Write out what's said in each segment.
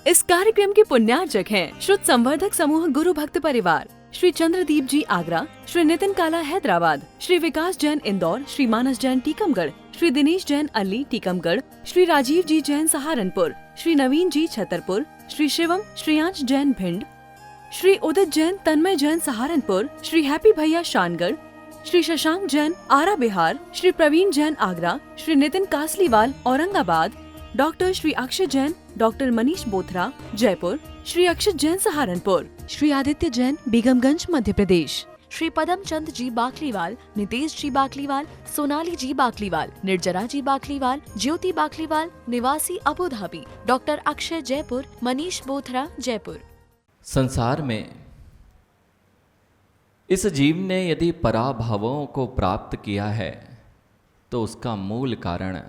इस कार्यक्रम के पुण्यार्चक हैं श्रुत संवर्धक समूह गुरु भक्त परिवार, श्री चंद्रदीप जी आगरा, श्री नितिन काला हैदराबाद, श्री विकास जैन इंदौर, श्री मानस जैन टीकमगढ़, श्री दिनेश जैन अली टीकमगढ़, श्री राजीव जी जैन सहारनपुर, श्री नवीन जी छतरपुर, श्री शिवम श्रेयांश जैन भिंड, श्री उदित जैन तन्मय जैन सहारनपुर, श्री हैप्पी भैया शानगढ़, श्री शशांक जैन आरा बिहार, श्री प्रवीण जैन आगरा, श्री नितिन कासलीवाल औरंगाबाद, डॉक्टर श्री अक्षय जैन, डॉक्टर मनीष बोथरा जयपुर, श्री अक्षत जैन सहारनपुर, श्री आदित्य जैन बेगमगंज मध्य प्रदेश, श्री पदम चंद जी बाकलीवाल, नितेश जी बाकलीवाल, सोनाली जी बाकलीवाल, निर्जरा जी बाकलीवाल, ज्योति बाकलीवाल निवासी Abu Dhabi, doctor Akshay Jaipur, Manish Bothra Jaipur. संसार में इस जीव ने यदि पराभावों को प्राप्त किया है तो उसका मूल कारण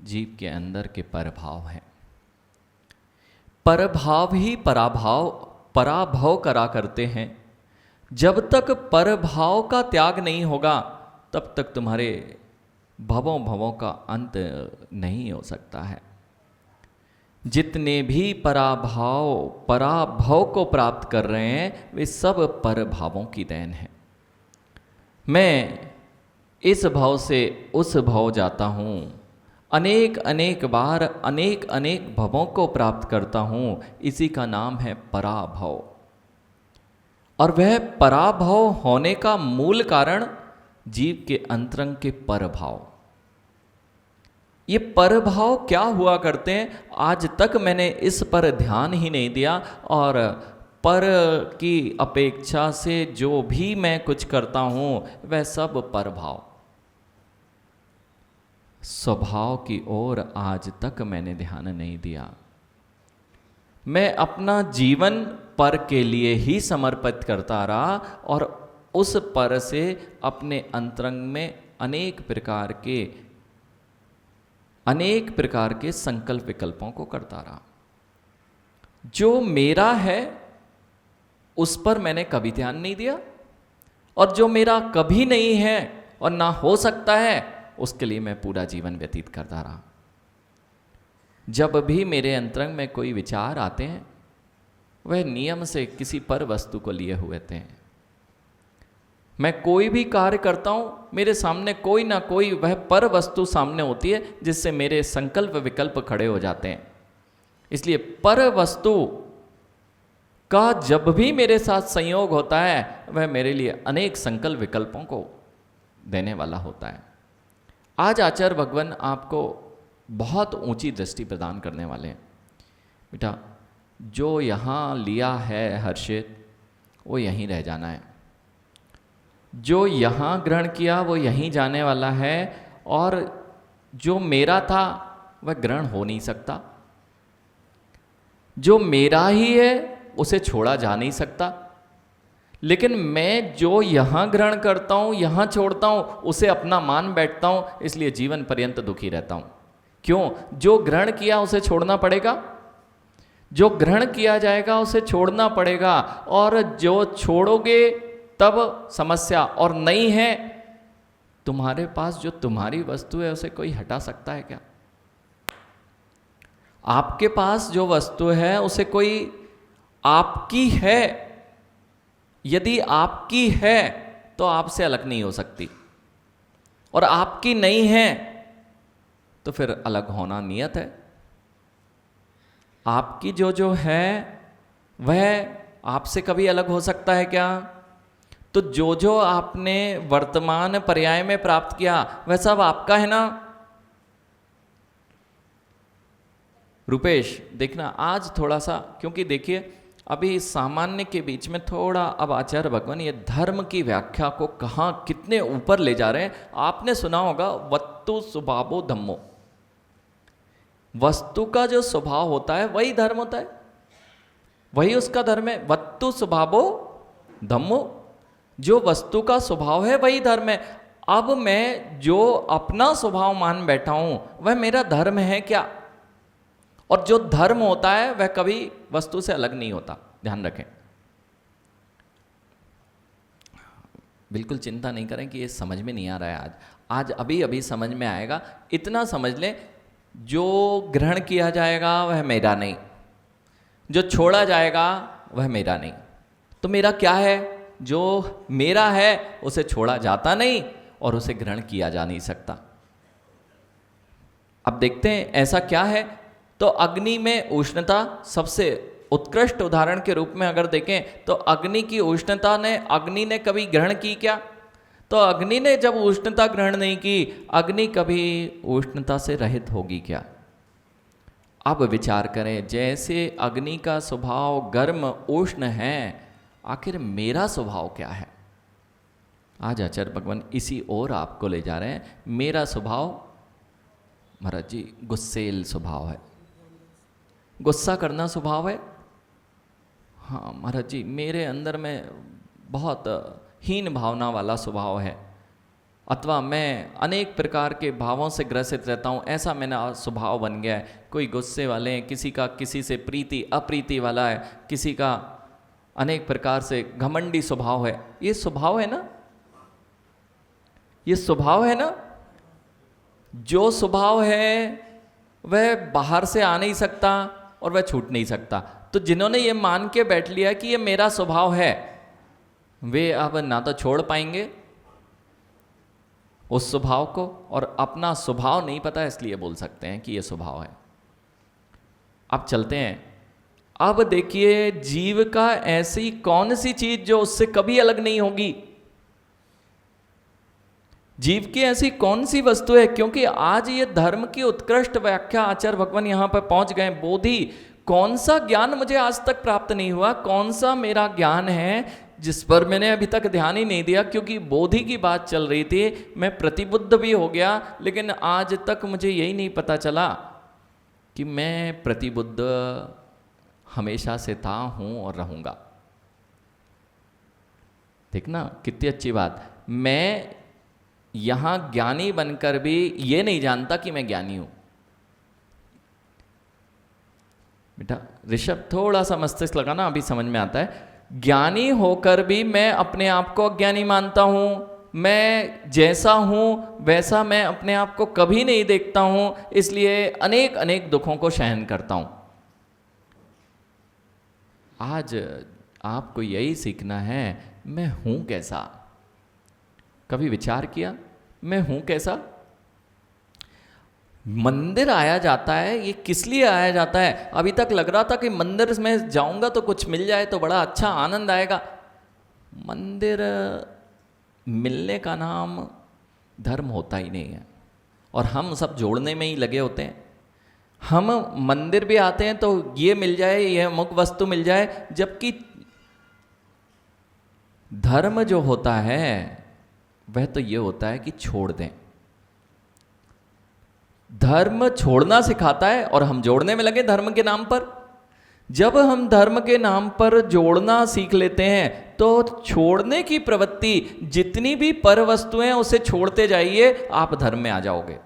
जीव के अंदर के परभाव हैं। परभाव ही पराभव करा करते हैं। जब तक परभाव का त्याग नहीं होगा तब तक तुम्हारे भवों का अंत नहीं हो सकता है। जितने भी पराभव को प्राप्त कर रहे हैं वे सब परभावों की देन है। मैं इस भाव से उस भाव जाता हूँ, अनेक बार अनेक भवों को प्राप्त करता हूँ, इसी का नाम है पराभव। और वह पराभव होने का मूल कारण जीव के अंतरंग के परभाव। ये परभाव क्या हुआ करते हैं, आज तक मैंने इस पर ध्यान ही नहीं दिया। और पर की अपेक्षा से जो भी मैं कुछ करता हूँ वह सब परभाव। स्वभाव की ओर आज तक मैंने ध्यान नहीं दिया। मैं अपना जीवन पर के लिए ही समर्पित करता रहा और उस पर से अपने अंतरंग में अनेक प्रकार के संकल्प विकल्पों को करता रहा। जो मेरा है उस पर मैंने कभी ध्यान नहीं दिया, और जो मेरा कभी नहीं है और ना हो सकता है उसके लिए मैं पूरा जीवन व्यतीत करता रहा। जब भी मेरे अंतरंग में कोई विचार आते हैं वह नियम से किसी पर वस्तु को लिए हुए थे। मैं कोई भी कार्य करता हूँ मेरे सामने कोई ना कोई वह पर वस्तु सामने होती है जिससे मेरे संकल्प विकल्प खड़े हो जाते हैं। इसलिए पर वस्तु का जब भी मेरे साथ संयोग होता है वह मेरे लिए अनेक संकल्प विकल्पों को देने वाला होता है। आज आचार्य भगवान आपको बहुत ऊंची दृष्टि प्रदान करने वाले हैं। बेटा, जो यहाँ लिया है हर्षित वो यहीं रह जाना है। जो यहाँ ग्रहण किया वो यहीं जाने वाला है, और जो मेरा था वह ग्रहण हो नहीं सकता। जो मेरा ही है उसे छोड़ा जा नहीं सकता। लेकिन मैं जो यहाँ ग्रहण करता हूँ यहाँ छोड़ता हूँ उसे अपना मान बैठता हूँ, इसलिए जीवन पर्यंत दुखी रहता हूँ। क्यों? जो ग्रहण किया उसे छोड़ना पड़ेगा, जो ग्रहण किया जाएगा उसे छोड़ना पड़ेगा, और जो छोड़ोगे तब समस्या। और नहीं है तुम्हारे पास जो तुम्हारी वस्तु है उसे कोई हटा सकता है क्या? आपके पास जो वस्तु है उसे कोई, आपकी है, यदि आपकी है तो आपसे अलग नहीं हो सकती, और आपकी नहीं है तो फिर अलग होना नियत है। आपकी जो है वह आपसे कभी अलग हो सकता है क्या? तो जो आपने वर्तमान पर्याय में प्राप्त किया वह सब आपका है ना। रुपेश देखना आज थोड़ा सा, क्योंकि देखिए अभी सामान्य के बीच में थोड़ा अब आचार्य भगवान ये धर्म की व्याख्या को कहाँ कितने ऊपर ले जा रहे हैं। आपने सुना होगा वस्तु स्वभावो धम्मो। वस्तु का जो स्वभाव होता है वही धर्म होता है, वही उसका धर्म है। वस्तु स्वभावो धम्मो, जो वस्तु का स्वभाव है वही धर्म है। अब मैं जो अपना स्वभाव मान बैठा हूं वह मेरा धर्म है क्या? और जो धर्म होता है वह कभी वस्तु से अलग नहीं होता, ध्यान रखें। बिल्कुल चिंता नहीं करें कि ये समझ में नहीं आ रहा है। आज अभी समझ में आएगा। इतना समझ लें, जो ग्रहण किया जाएगा वह मेरा नहीं, जो छोड़ा जाएगा वह मेरा नहीं। तो मेरा क्या है? जो मेरा है उसे छोड़ा जाता नहीं और उसे ग्रहण किया जा नहीं सकता। अब देखते हैं ऐसा क्या है। तो अग्नि में उष्णता सबसे उत्कृष्ट उदाहरण के रूप में अगर देखें तो अग्नि की उष्णता ने अग्नि ने कभी ग्रहण की क्या? तो अग्नि ने जब उष्णता ग्रहण नहीं की, अग्नि कभी उष्णता से रहित होगी क्या? अब विचार करें, जैसे अग्नि का स्वभाव गर्म उष्ण है, आखिर मेरा स्वभाव क्या है? आज आचार्य भगवान इसी ओर आपको ले जा रहे हैं। मेरा स्वभाव महाराज जी गुस्सेल स्वभाव है, गुस्सा करना स्वभाव है। हाँ महाराज जी, मेरे अंदर में बहुत हीन भावना वाला स्वभाव है, अथवा मैं अनेक प्रकार के भावों से ग्रसित रहता हूँ, ऐसा मेरा स्वभाव बन गया है। कोई गुस्से वाले हैं, किसी का किसी से प्रीति अप्रीति वाला है, किसी का अनेक प्रकार से घमंडी स्वभाव है। ये स्वभाव है ना, ये स्वभाव है ना। जो स्वभाव है वह बाहर से आ नहीं सकता और वह छूट नहीं सकता। तो जिन्होंने ये मान के बैठ लिया कि ये मेरा स्वभाव है, वे अब ना तो छोड़ पाएंगे उस स्वभाव को, और अपना स्वभाव नहीं पता इसलिए बोल सकते हैं कि ये स्वभाव है। अब चलते हैं। अब देखिए, जीव का ऐसी कौन सी चीज जो उससे कभी अलग नहीं होगी? जीव की ऐसी कौन सी वस्तु है? क्योंकि आज ये धर्म की उत्कृष्ट व्याख्या आचार्य भगवान यहां पर पहुंच गए। बोधि, कौन सा ज्ञान मुझे आज तक प्राप्त नहीं हुआ? कौन सा मेरा ज्ञान है जिस पर मैंने अभी तक ध्यान ही नहीं दिया? क्योंकि बोधि की बात चल रही थी, मैं प्रतिबुद्ध भी हो गया, लेकिन आज तक मुझे यही नहीं पता चला कि मैं प्रतिबुद्ध हमेशा से था, हूं और रहूंगा। देखना कितनी अच्छी बात। मैं यहां ज्ञानी बनकर भी ये नहीं जानता कि मैं ज्ञानी हूं। बेटा ऋषभ, थोड़ा सा मस्तिष्क लगाना, अभी समझ में आता है। ज्ञानी होकर भी मैं अपने आप को अज्ञानी मानता हूं। मैं जैसा हूं वैसा मैं अपने आप को कभी नहीं देखता हूं, इसलिए अनेक अनेक दुखों को सहन करता हूं। आज आपको यही सीखना है, मैं हूं कैसा। कभी विचार किया मैं हूं कैसा? मंदिर आया जाता है, ये किस लिए आया जाता है? अभी तक लग रहा था कि मंदिर में जाऊंगा तो कुछ मिल जाए तो बड़ा अच्छा आनंद आएगा। मंदिर मिलने का नाम धर्म होता ही नहीं है, और हम सब जोड़ने में ही लगे होते हैं। हम मंदिर भी आते हैं तो ये मिल जाए, ये अमुक वस्तु मिल जाए, जबकि धर्म जो होता है वह तो ये होता है कि छोड़ दें। धर्म छोड़ना सिखाता है और हम जोड़ने में लगे धर्म के नाम पर। जब हम धर्म के नाम पर जोड़ना सीख लेते हैं तो छोड़ने की प्रवृत्ति, जितनी भी पर वस्तुएं उसे छोड़ते जाइए, आप धर्म में आ जाओगे।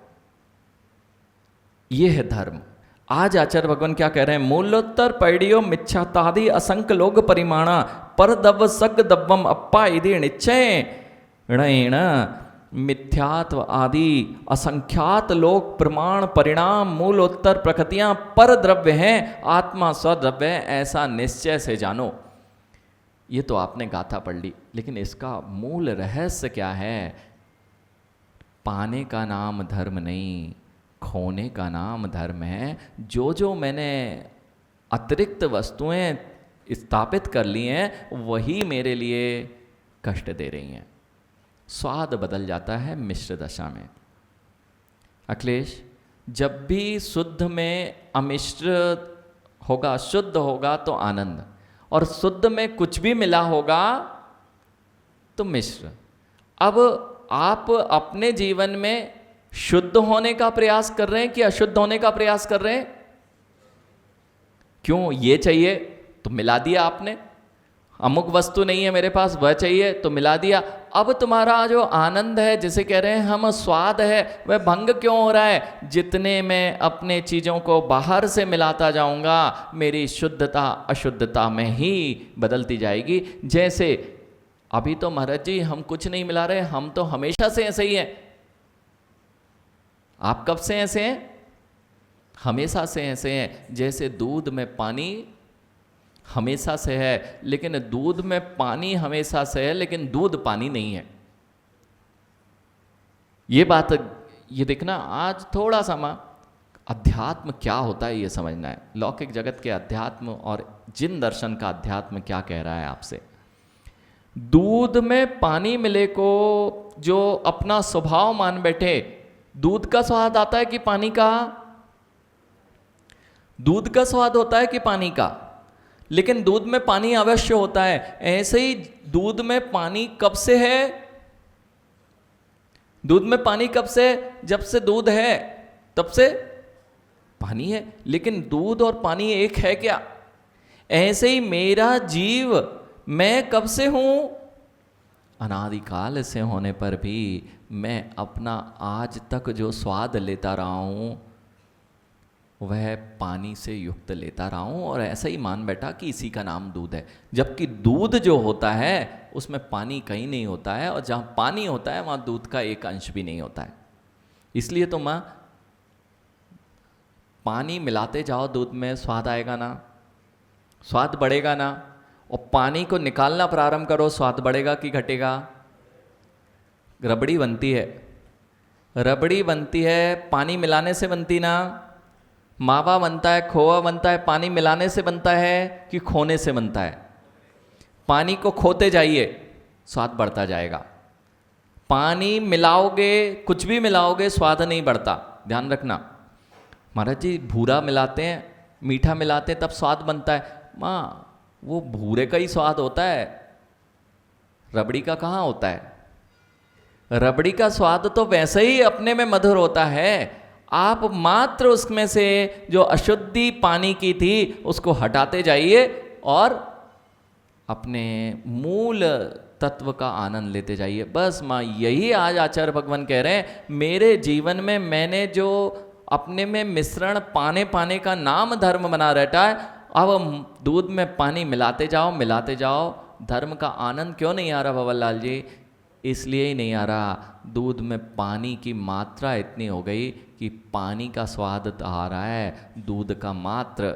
यह है धर्म। आज आचार्य भगवान क्या कह रहे हैं? मूलोत्तर पैडियो मिच्छातादि असंक लोग परिमाणा पर दव सग दव्वम अप्पा इधे निश्चय ऋण मिथ्यात्व आदि असंख्यात लोक प्रमाण परिणाम मूलोत्तर प्रकृतियां पर द्रव्य हैं, आत्मा स्वद्रव्य है, ऐसा निश्चय से जानो। ये तो आपने गाथा पढ़ ली, लेकिन इसका मूल रहस्य क्या है? पाने का नाम धर्म नहीं, खोने का नाम धर्म है। जो जो मैंने अतिरिक्त वस्तुएं स्थापित कर ली हैं, वही मेरे लिए कष्ट दे रही हैं। स्वाद बदल जाता है मिश्र दशा में। अखिलेश, जब भी शुद्ध में अमिश्र होगा, शुद्ध होगा तो आनंद, और शुद्ध में कुछ भी मिला होगा तो मिश्र। अब आप अपने जीवन में शुद्ध होने का प्रयास कर रहे हैं कि अशुद्ध होने का प्रयास कर रहे हैं? क्यों? ये चाहिए तो मिला दिया आपने, अमुक वस्तु नहीं है मेरे पास, वह चाहिए तो मिला दिया। अब तुम्हारा जो आनंद है, जिसे कह रहे हैं हम स्वाद है, वह भंग क्यों हो रहा है? जितने मैं अपने चीज़ों को बाहर से मिलाता जाऊंगा, मेरी शुद्धता अशुद्धता में ही बदलती जाएगी। जैसे अभी तो महाराज जी हम कुछ नहीं मिला रहे, हम तो हमेशा से ऐसे ही हैं। आप कब से ऐसे हैं? हमेशा से ऐसे हैं। जैसे दूध में पानी हमेशा से है, लेकिन दूध में पानी हमेशा से है, लेकिन दूध पानी नहीं है। ये बात, ये देखना, आज थोड़ा सा अध्यात्म क्या होता है ये समझना है। लौकिक जगत के अध्यात्म और जिन दर्शन का अध्यात्म क्या कह रहा है आपसे। दूध में पानी मिले को जो अपना स्वभाव मान बैठे, दूध का स्वाद आता है कि पानी का? दूध का स्वाद होता है कि पानी का? लेकिन दूध में पानी अवश्य होता है। ऐसे ही दूध में पानी कब से है? दूध में पानी कब से? जब से दूध है तब से पानी है। लेकिन दूध और पानी एक है क्या? ऐसे ही मेरा जीव, मैं कब से हूं? अनादिकाल से होने पर भी मैं अपना आज तक जो स्वाद लेता रहा हूं वह पानी से युक्त लेता रहा हूं, और ऐसा ही मान बैठा कि इसी का नाम दूध है। जबकि दूध जो होता है उसमें पानी कहीं नहीं होता है, और जहां पानी होता है वहां दूध का एक अंश भी नहीं होता है। इसलिए तो पानी मिलाते जाओ दूध में, स्वाद आएगा ना, स्वाद बढ़ेगा ना। और पानी को निकालना प्रारंभ करो, स्वाद बढ़ेगा कि घटेगा? रबड़ी बनती है, रबड़ी बनती है पानी मिलाने से बनती ना? मावा बनता है, खोआ बनता है, पानी मिलाने से बनता है कि खोने से बनता है? पानी को खोते जाइए, स्वाद बढ़ता जाएगा। पानी मिलाओगे, कुछ भी मिलाओगे, स्वाद नहीं बढ़ता। ध्यान रखना। महाराज जी भूरा मिलाते हैं, मीठा मिलाते हैं, तब स्वाद बनता है। माँ, वो भूरे का ही स्वाद होता है, रबड़ी का कहाँ होता है? रबड़ी का स्वाद तो वैसे ही अपने में मधुर होता है। आप मात्र उसमें से जो अशुद्धि पानी की थी उसको हटाते जाइए और अपने मूल तत्व का आनंद लेते जाइए। बस माँ, यही आज आचार्य भगवान कह रहे हैं। मेरे जीवन में मैंने जो अपने में मिश्रण पाने का नाम धर्म बना रखा है, अब दूध में पानी मिलाते जाओ, मिलाते जाओ। धर्म का आनंद क्यों नहीं आ रहा भवन लाल जी? इसलिए ही नहीं आ रहा, दूध में पानी की मात्रा इतनी हो गई कि पानी का स्वाद आ रहा है, दूध का मात्र,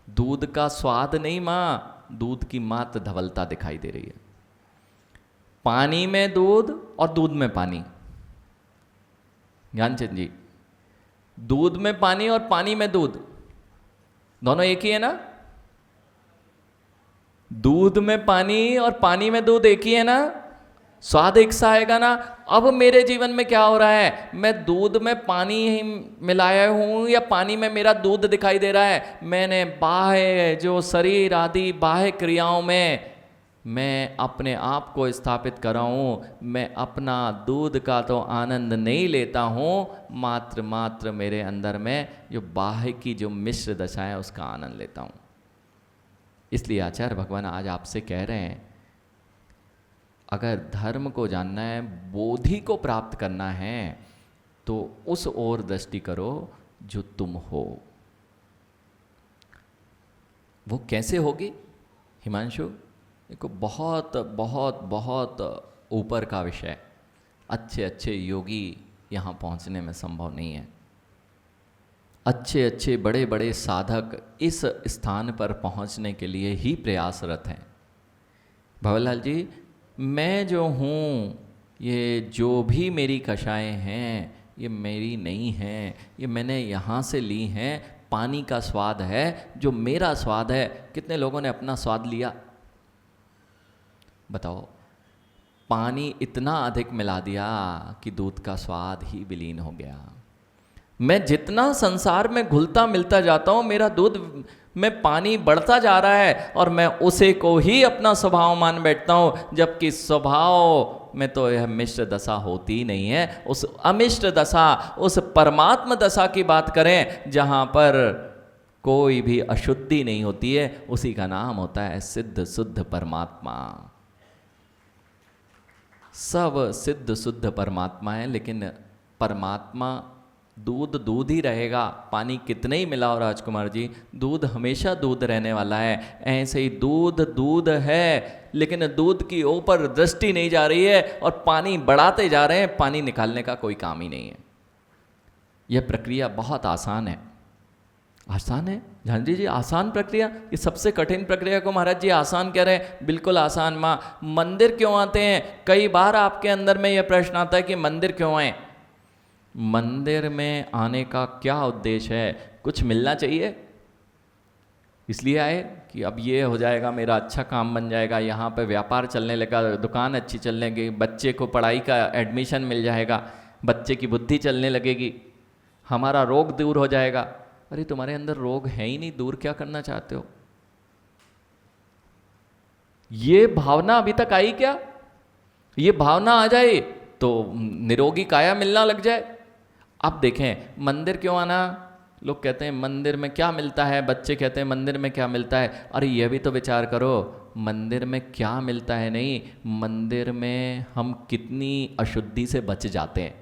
दूध का स्वाद नहीं माँ, दूध की मात्र धवलता दिखाई दे रही है। पानी में दूध और दूध में पानी। ज्ञानचंद जी, दूध में पानी और पानी में दूध, दोनों एक ही है ना? दूध में पानी और पानी में दूध एक ही है ना? स्वाद एक सा आएगा ना? अब मेरे जीवन में क्या हो रहा है? मैं दूध में पानी ही मिलाया हूं या पानी में मेरा दूध दिखाई दे रहा है? मैंने बाह्य जो शरीर आदि बाह्य क्रियाओं में मैं अपने आप को स्थापित कर रहा हूं। मैं अपना दूध का तो आनंद नहीं लेता हूं, मात्र मेरे अंदर में जो बाह्य की जो मिश्र दशा है उसका आनंद लेता हूं। इसलिए आचार्य भगवान आज आपसे कह रहे हैं, अगर धर्म को जानना है, बोधि को प्राप्त करना है, तो उस ओर दृष्टि करो जो तुम हो। वो कैसे होगी हिमांशु? देखो, बहुत बहुत बहुत ऊपर का विषय, अच्छे अच्छे योगी यहाँ पहुँचने में संभव नहीं है। अच्छे अच्छे बड़े बड़े साधक इस स्थान पर पहुँचने के लिए ही प्रयासरत हैं। भवरलाल जी, मैं जो हूँ, ये जो भी मेरी कषाएँ हैं ये मेरी नहीं हैं, ये मैंने यहाँ से ली हैं। पानी का स्वाद है जो मेरा स्वाद है। कितने लोगों ने अपना स्वाद लिया? बताओ। पानी इतना अधिक मिला दिया कि दूध का स्वाद ही विलीन हो गया। मैं जितना संसार में घुलता मिलता जाता हूँ, मेरा दूध में पानी बढ़ता जा रहा है और मैं उसे को ही अपना स्वभाव मान बैठता हूँ, जबकि स्वभाव में तो यह मिश्र दशा होती ही नहीं है। उस अमिश्र दशा, उस परमात्म दशा की बात करें जहाँ पर कोई भी अशुद्धि नहीं होती है, उसी का नाम होता है सिद्ध शुद्ध परमात्मा। सब सिद्ध शुद्ध परमात्मा है, लेकिन परमात्मा दूध दूध ही रहेगा। पानी कितने ही मिलाओ राजकुमार जी, दूध हमेशा दूध रहने वाला है। ऐसे ही दूध दूध है, लेकिन दूध की ऊपर दृष्टि नहीं जा रही है और पानी बढ़ाते जा रहे हैं, पानी निकालने का कोई काम ही नहीं है। यह प्रक्रिया बहुत आसान है। आसान है झांझी जी, आसान प्रक्रिया। ये सबसे कठिन प्रक्रिया को महाराज जी आसान कह रहे हैं। बिल्कुल आसान। माँ, मंदिर क्यों आते हैं? कई बार आपके अंदर में यह प्रश्न आता है कि मंदिर क्यों आए। मंदिर में आने का क्या उद्देश्य है? कुछ मिलना चाहिए इसलिए आए कि अब ये हो जाएगा, मेरा अच्छा काम बन जाएगा, यहाँ पे व्यापार चलने लगा, दुकान अच्छी चलने लगी, बच्चे को पढ़ाई का एडमिशन मिल जाएगा, बच्चे की बुद्धि चलने लगेगी, हमारा रोग दूर हो जाएगा। अरे तुम्हारे अंदर रोग है ही नहीं, दूर क्या करना चाहते हो? ये भावना अभी तक आई क्या? ये भावना आ जाए तो निरोगी काया मिलना लग जाए। अब देखें, मंदिर क्यों आना? लोग कहते हैं मंदिर में क्या मिलता है, बच्चे कहते हैं मंदिर में क्या मिलता है। अरे ये भी तो विचार करो, मंदिर में क्या मिलता है नहीं, मंदिर में हम कितनी अशुद्धि से बच जाते हैं।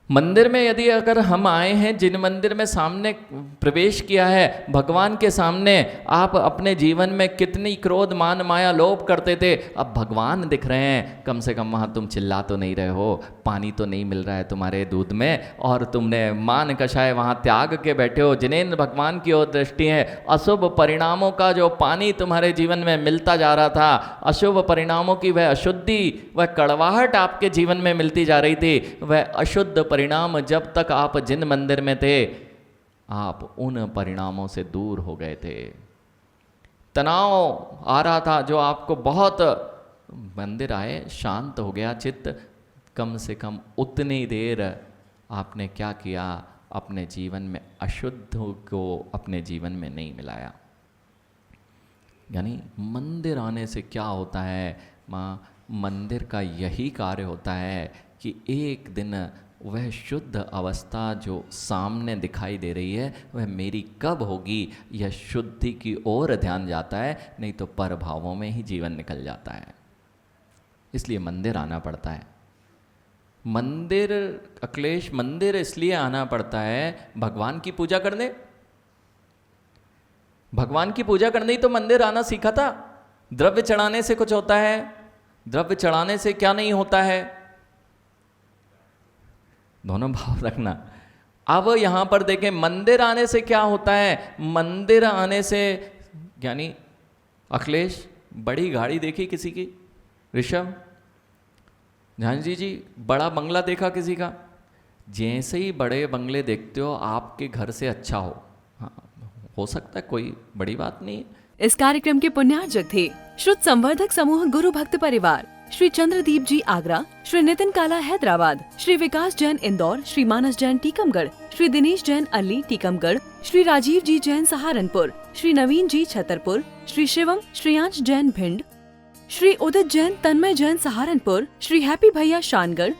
मंदिर में यदि अगर हम आए हैं, जिन मंदिर में सामने प्रवेश किया है भगवान के सामने, आप अपने जीवन में कितनी क्रोध मान माया लोभ करते थे, अब भगवान दिख रहे हैं, कम से कम वहाँ तुम चिल्ला तो नहीं रहे हो, पानी तो नहीं मिल रहा है तुम्हारे दूध में, और तुमने मान कषाय वहाँ त्याग के बैठे हो। जिन्हें भगवान की ओर दृष्टि है, अशुभ परिणामों का जो पानी तुम्हारे जीवन में मिलता जा रहा था, अशुभ परिणामों की वह अशुद्धि, वह कड़वाहट आपके जीवन में मिलती जा रही थी, वह अशुद्ध परिणाम जब तक आप जिन मंदिर में थे, आप उन परिणामों से दूर हो गए थे। तनाव आ रहा था जो आपको बहुत, मंदिर आए शांत हो गया चित्त, कम से कम उतनी देर आपने क्या किया, अपने जीवन में अशुद्ध को अपने जीवन में नहीं मिलाया। यानी मंदिर आने से क्या होता है माँ, मंदिर का यही कार्य होता है कि एक दिन वह शुद्ध अवस्था जो सामने दिखाई दे रही है वह मेरी कब होगी, यह शुद्धि की ओर ध्यान जाता है, नहीं तो परभावों में ही जीवन निकल जाता है। इसलिए मंदिर आना पड़ता है। मंदिर अखिलेश, मंदिर इसलिए आना पड़ता है भगवान की पूजा करने। भगवान की पूजा करने ही तो मंदिर आना सीखा था। द्रव्य चढ़ाने से कुछ होता है? द्रव्य चढ़ाने से क्या नहीं होता है? दोनों भाव रखना। अब यहां पर देखें, मंदिर आने से क्या होता है? मंदिर आने से यानी अखिलेश, बड़ी गाड़ी देखी किसी की? ऋषभ, झांझी जी, बड़ा बंगला देखा किसी का? जैसे ही बड़े बंगले देखते हो आपके घर से अच्छा हो सकता है, कोई बड़ी बात नहीं है। इस कार्यक्रम के पुण्यार्जक थे शुद्ध संवर्धक समूह गुरु भक्त परिवार, श्री चंद्रदीप जी आगरा, श्री नितिन काला हैदराबाद, श्री विकास जैन इंदौर, श्री मानस जैन टीकमगढ़, श्री दिनेश जैन अल्ली टीकमगढ़, श्री राजीव जी जैन सहारनपुर, श्री नवीन जी छतरपुर, श्री शिवम श्रेयांश जैन भिंड, श्री उदित जैन तन्मय जैन सहारनपुर, श्री हैप्पी भैया शानगढ़,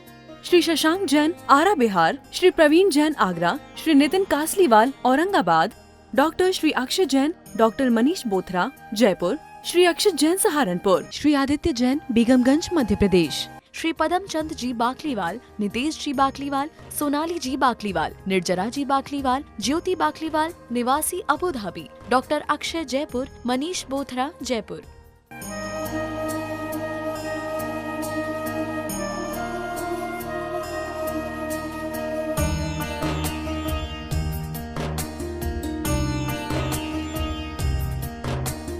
श्री शशांक जैन आरा बिहार, श्री प्रवीण जैन आगरा, श्री नितिन कासलीवाल औरंगाबाद, डॉक्टर श्री अक्षय जैन, डॉक्टर मनीष बोथरा जयपुर, श्री अक्षत जैन सहारनपुर, श्री आदित्य जैन बेगमगंज मध्य प्रदेश, श्री पदम चंद जी बाकलीवाल, नितेश जी बाकलीवाल, सोनाली जी बाकलीवाल, निर्जरा जी बाकलीवाल, ज्योति बाकलीवाल निवासी Abu Dhabi, doctor Akshay Jaipur, Manish Bothra Jaipur.